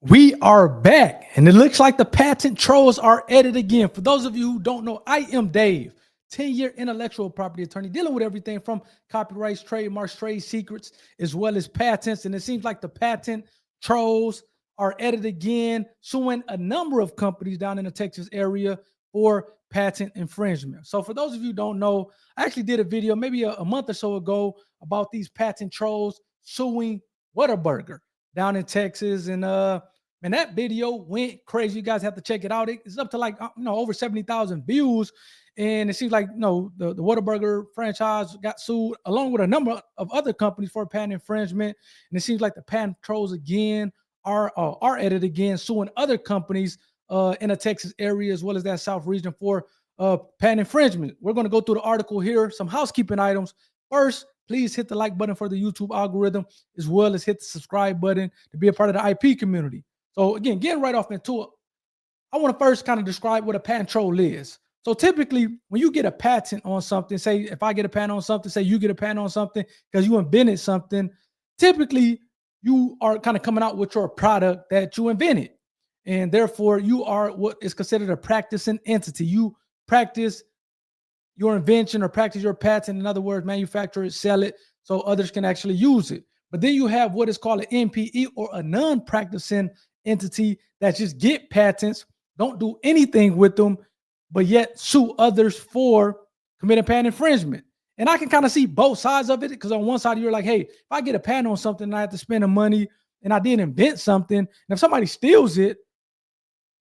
We are back, and it looks like the patent trolls are at it again. For those of you who don't know, I am Dave, 10-year intellectual property attorney, dealing with everything from copyrights, trademarks, trade secrets, as well as patents. And it seems like the patent trolls are at it again, suing a number of companies down in the Texas area for patent infringement. So for those of you who don't know, I actually did a video maybe a month or so ago about these patent trolls suing Whataburger down in Texas. And that video went crazy. You guys have to check it out. It's up to like over 70,000 views. And it seems like the Whataburger franchise got sued along with a number of other companies for patent infringement. And it seems like the patent trolls again are at it again, suing other companies in the Texas area as well as that South region for patent infringement. We're going to go through the article here, some housekeeping items. First, please hit the like button for the YouTube algorithm, as well as hit the subscribe button to be a part of the IP community. So again, getting right off into it, I want to first kind of describe what a patent troll is. So typically, when you get a patent on something, say if I get a patent on something, say you get a patent on something because you invented something, typically you are kind of coming out with your product that you invented. And therefore, you are what is considered a practicing entity. You practice your invention or practice your patent. In other words, manufacture it, sell it, so others can actually use it. But then you have what is called an NPE, or a non-practicing entity, that just get patents, don't do anything with them, but yet sue others for committing patent infringement. And I can kind of see both sides of it, because on one side you're like, hey, if I get a patent on something and I have to spend the money and I didn't invent something, and if somebody steals it,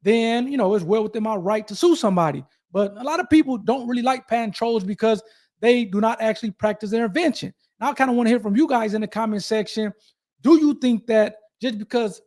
then it's well within my right to sue somebody. But a lot of people don't really like patent trolls because they do not actually practice their invention. Now I kind of want to hear from you guys in the comment section. Do you think that just because,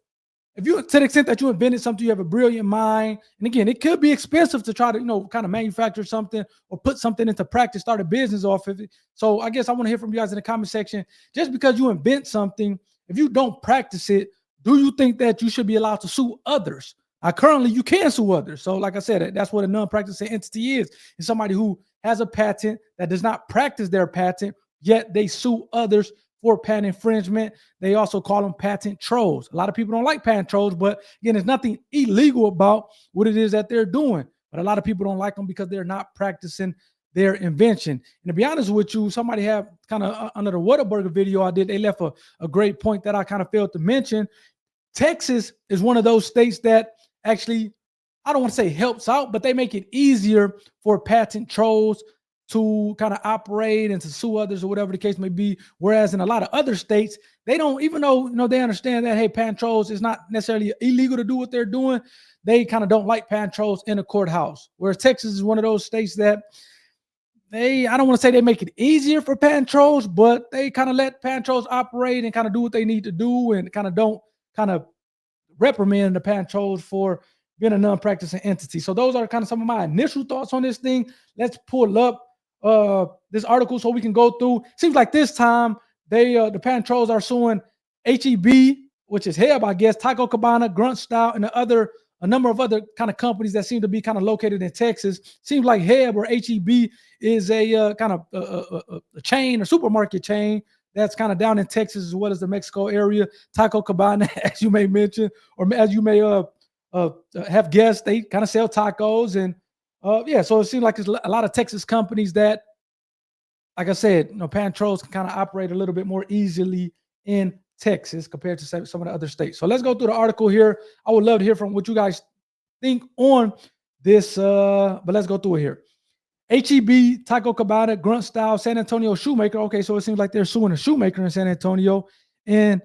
if you, to the extent that you invented something, you have a brilliant mind, and again, it could be expensive to try to, kind of manufacture something or put something into practice, start a business off of it. So I guess I want to hear from you guys in the comment section. Just because you invent something, if you don't practice it, do you think that you should be allowed to sue others? Currently, you can sue others. So like I said, that's what a non-practicing entity is. It's somebody who has a patent that does not practice their patent, yet they sue others for patent infringement. They also call them patent trolls. A lot of people don't like patent trolls, but again, there's nothing illegal about what it is that they're doing. But a lot of people don't like them because they're not practicing their invention. And to be honest with you, somebody have kind of under the Whataburger video I did, they left a great point that I kind of failed to mention. Texas is one of those states that actually, I don't want to say helps out, but they make it easier for patent trolls to kind of operate and to sue others or whatever the case may be. Whereas in a lot of other states, they don't, even though they understand that, hey, patent trolls is not necessarily illegal to do what they're doing, they kind of don't like patent trolls in the courthouse. Whereas Texas is one of those states that I don't want to say they make it easier for patent trolls, but they kind of let patent trolls operate and kind of do what they need to do, and kind of don't kind of reprimand the patent trolls for being a non-practicing entity. So those are kind of some of my initial thoughts on this thing. Let's pull up this article so we can go through. Seems like this time the patent trolls are suing HEB, which is Heb, I guess, Taco Cabana, Grunt Style, and a number of other kind of companies that seem to be kind of located in Texas. Seems like Heb or HEB is a kind of a chain, a supermarket chain that's kind of down in Texas as well as the Mexico area. Taco Cabana, as you may mention, or as you may have guessed, they kind of sell tacos. And so it seems like there's a lot of Texas companies that, like I said, patent trolls can kind of operate a little bit more easily in Texas compared to some of the other states. So let's go through the article here. I would love to hear from what you guys think on this, but let's go through it here. HEB, Taco Cabana, Grunt Style, San Antonio Shoemaker. Okay, so it seems like they're suing a shoemaker in San Antonio. And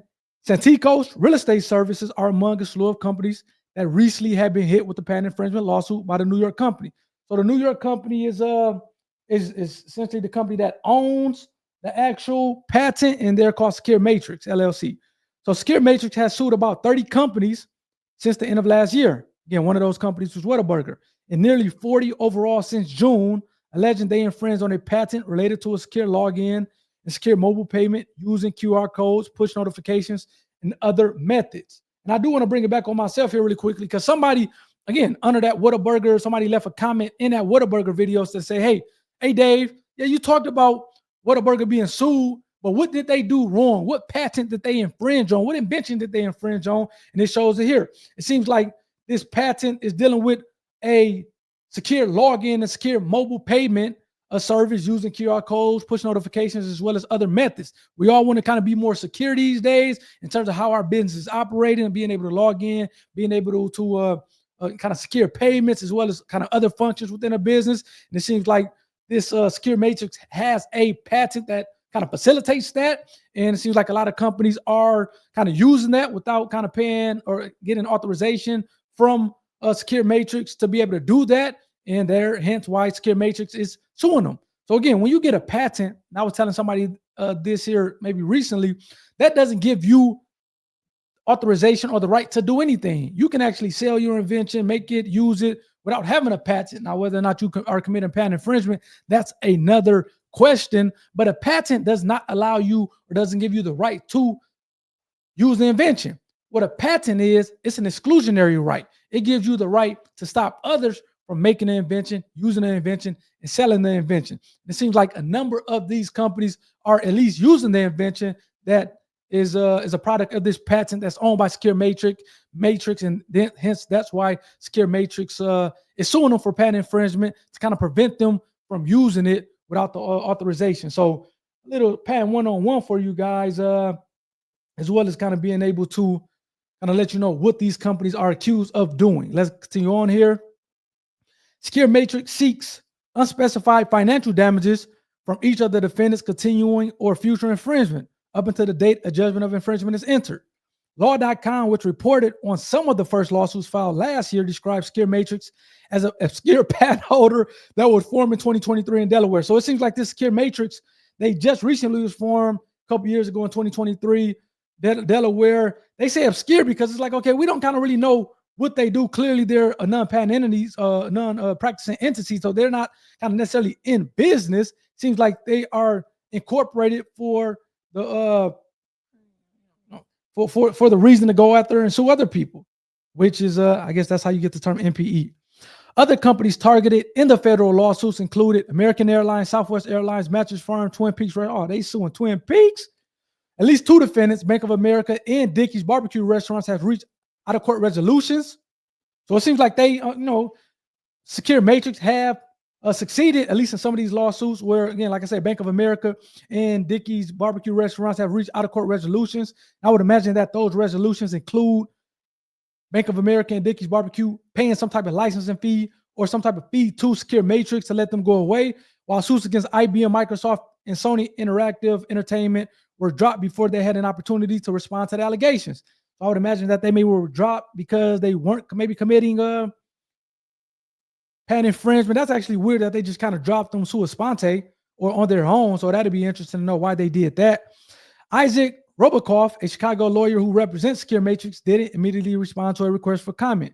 Santikos Real Estate Services are among a slew of companies that recently have been hit with the patent infringement lawsuit by the New York company. So the New York company is essentially the company that owns the actual patent, and they're called Secure Matrix LLC. So Secure Matrix has sued about 30 companies since the end of last year. Again, one of those companies was Whataburger, and nearly 40 overall since June, alleging they infringed on a patent related to a secure login and secure mobile payment using QR codes, push notifications, and other methods. And I do want to bring it back on myself here really quickly, because somebody, again, under that Whataburger, somebody left a comment in that Whataburger video to say, hey, Dave, yeah, you talked about Whataburger being sued But what did they do wrong? What patent did they infringe on? What invention did they infringe on? And it shows it here. It seems like this patent is dealing with a secure login and secure mobile payment, a service using QR codes, push notifications, as well as other methods. We all want to kind of be more secure these days in terms of how our business is operating and being able to log in, being able to kind of secure payments, as well as kind of other functions within a business. And it seems like this Secure Matrix has a patent that kind of facilitates that. And it seems like a lot of companies are kind of using that without kind of paying or getting authorization from Secure Matrix to be able to do that. And hence why Secure Matrix is suing them. So again, when you get a patent, and I was telling somebody this here maybe recently, that doesn't give you authorization or the right to do anything. You can actually sell your invention, make it, use it without having a patent. Now, whether or not you are committing patent infringement, that's another question. But a patent does not allow you or doesn't give you the right to use the invention. What a patent is, it's an exclusionary right. It gives you the right to stop others from making an invention, using an invention, and selling the invention. It seems like a number of these companies are at least using the invention that is a product of this patent that's owned by Secure Matrix, and then hence that's why Secure Matrix is suing them for patent infringement to kind of prevent them from using it without the authorization. So a little patent one-on-one for you guys, as well as kind of being able to kind of let you know what these companies are accused of doing. Let's continue on here. Secure Matrix seeks unspecified financial damages from each of the defendants' continuing or future infringement up until the date a judgment of infringement is entered. Law.com, which reported on some of the first lawsuits filed last year, describes Secure Matrix as an obscure patent holder that was formed in 2023 in Delaware. So it seems like this Secure Matrix, they just recently was formed a couple years ago in 2023, Delaware. They say obscure because it's like, okay, we don't kind of really know what they do. Clearly, they're a non-patent entities, non-practicing entity, so they're not kind of necessarily in business. Seems like they are incorporated for the for the reason to go after and sue other people, which is I guess that's how you get the term NPE. Other companies targeted in the federal lawsuits included American Airlines, Southwest Airlines, Mattress Firm, Twin Peaks. Oh, they suing Twin Peaks. At least two defendants, Bank of America and Dickey's Barbecue Restaurants, have reached out-of-court resolutions. So it seems like they, Secure Matrix have succeeded, at least in some of these lawsuits where, again, like I said, Bank of America and Dickey's Barbecue Restaurants have reached out-of-court resolutions. I would imagine that those resolutions include Bank of America and Dickey's Barbecue paying some type of licensing fee or some type of fee to Secure Matrix to let them go away, while suits against IBM, Microsoft, and Sony Interactive Entertainment were dropped before they had an opportunity to respond to the allegations. I would imagine that they were dropped because they weren't maybe committing patent infringement. That's actually weird that they just kind of dropped them sua sponte or on their own. So that'd be interesting to know why they did that. Isaac Robakoff, a Chicago lawyer who represents Secure Matrix, didn't immediately respond to a request for comment.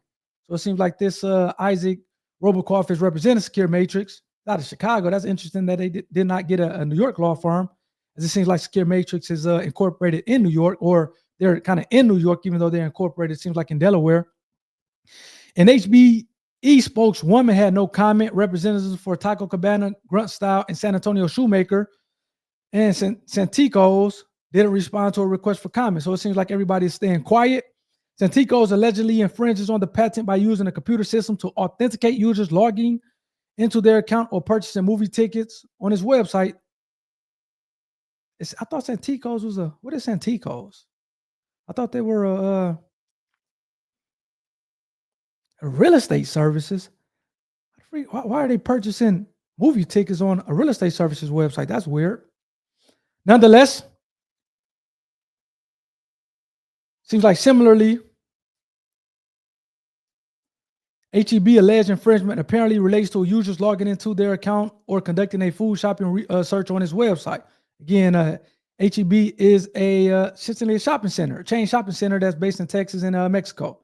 So it seems like this Isaac Robakoff is representing Secure Matrix out of Chicago. That's interesting that they did not get a New York law firm, as it seems like Secure Matrix is incorporated in New York, or they're kind of in New York, even though they're incorporated, it seems like in Delaware. An HBE spokeswoman had no comment. Representatives for Taco Cabana, Grunt Style, and San Antonio Shoemaker and Santikos didn't respond to a request for comment. So it seems like everybody is staying quiet. Santikos allegedly infringes on the patent by using a computer system to authenticate users logging into their account or purchasing movie tickets on his website. I thought Santikos was what is Santikos? I thought they were a real estate services. Why are they purchasing movie tickets on a real estate services website? That's weird. Nonetheless, seems like similarly, HEB alleged infringement apparently relates to users logging into their account or conducting a food shopping search on his website. Again, HEB is essentially a shopping center, a chain shopping center that's based in Texas and Mexico.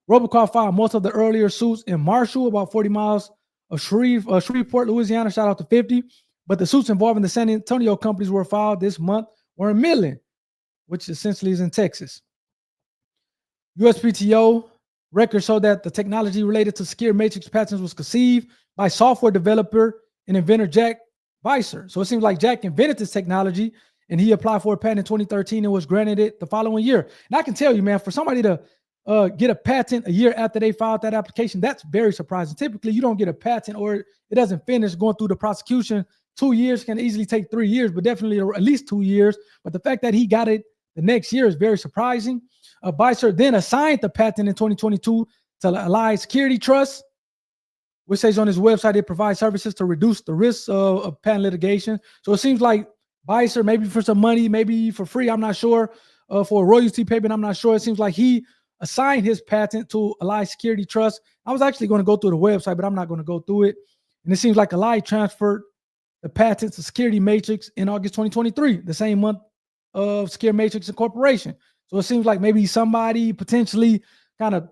Robakoff filed most of the earlier suits in Marshall, about 40 miles of Shreveport, Louisiana. Shout out to 50. But the suits involving the San Antonio companies were filed this month were in Midland, which essentially is in Texas. USPTO records show that the technology related to Secure Matrix patents was conceived by software developer and inventor Jack Weiser. So it seems like Jack invented this technology, and he applied for a patent in 2013 and was granted it the following year. And I can tell you, man, for somebody to get a patent a year after they filed that application, that's very surprising. Typically, you don't get a patent or it doesn't finish going through the prosecution. 2 years can easily take 3 years, but definitely at least 2 years. But the fact that he got it the next year is very surprising. Beiser then assigned the patent in 2022 to Ally Security Trust, which says on his website it provides services to reduce the risks of patent litigation. So it seems like Beiser, maybe for some money, maybe for free, I'm not sure, for a royalty payment, I'm not sure. It seems like he assigned his patent to Ally Security Trust. I was actually going to go through the website, but I'm not going to go through it. And it seems like Ally transferred the patent to Security Matrix in August 2023, the same month of Security Matrix Incorporation. So it seems like maybe somebody potentially kind of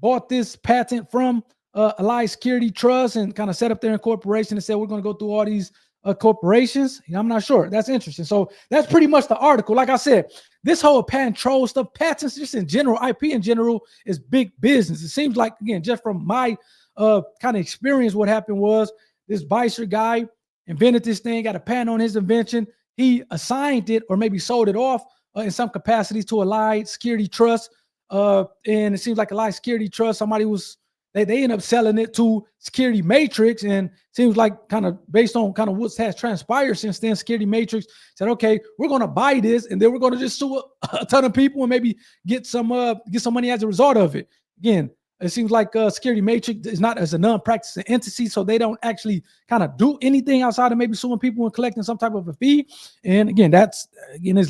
bought this patent from Ally Security Trust and kind of set up their incorporation and said, we're going to go through all these corporations. I'm not sure. That's interesting. So that's pretty much the article. Like I said, this whole patent troll stuff, patents just in general, IP in general, is big business. It seems like, again, just from my kind of experience, what happened was this Beiser guy invented this thing, got a patent on his invention. He assigned it or maybe sold it off in some capacity to Ally Security Trust. And it seems like Ally Security Trust, somebody was, they end up selling it to Security Matrix, and seems like kind of based on kind of what has transpired since then, Security Matrix said, okay, we're going to buy this, and then we're going to just sue a ton of people and maybe get some money as a result of it. Again, it seems like Security Matrix is not as a non-practicing entity, so they don't actually kind of do anything outside of maybe suing people and collecting some type of a fee. And again, it's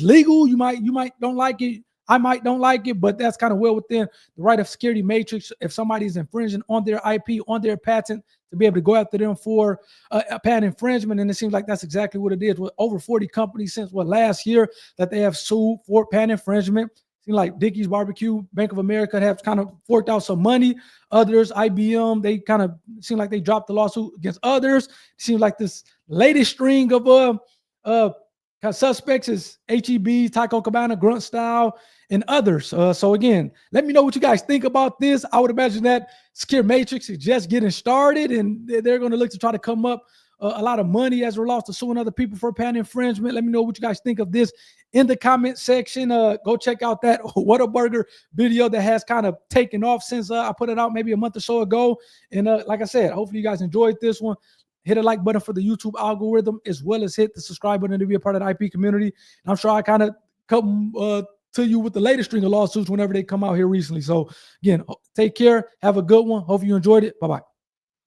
legal. You might don't like it. I might don't like it, but that's kind of well within the right of Security Matrix. If somebody is infringing on their IP, on their patent, to be able to go after them for a patent infringement. And it seems like that's exactly what it is with over 40 companies since last year that they have sued for patent infringement. Seems like Dickey's Barbecue, Bank of America have kind of forked out some money. Others, IBM, they kind of seem like they dropped the lawsuit against others. It seems like this latest string of kind of suspects is HEB, Tyco Cabana, Grunt Style, and others. So again, let me know what you guys think about this. I would imagine that Security Matrix is just getting started, and they're going to look to try to come up a lot of money as a result of suing other people for patent infringement. Let me know what you guys think of this in the comment section. Go check out that Whataburger video that has kind of taken off since I put it out maybe a month or so ago. And like I said, hopefully you guys enjoyed this one. Hit a like button for the YouTube algorithm, as well as hit the subscribe button to be a part of the IP community. And I'm sure I kind of come to you with the latest string of lawsuits whenever they come out here recently. So again, take care. Have a good one. Hope you enjoyed it. Bye-bye.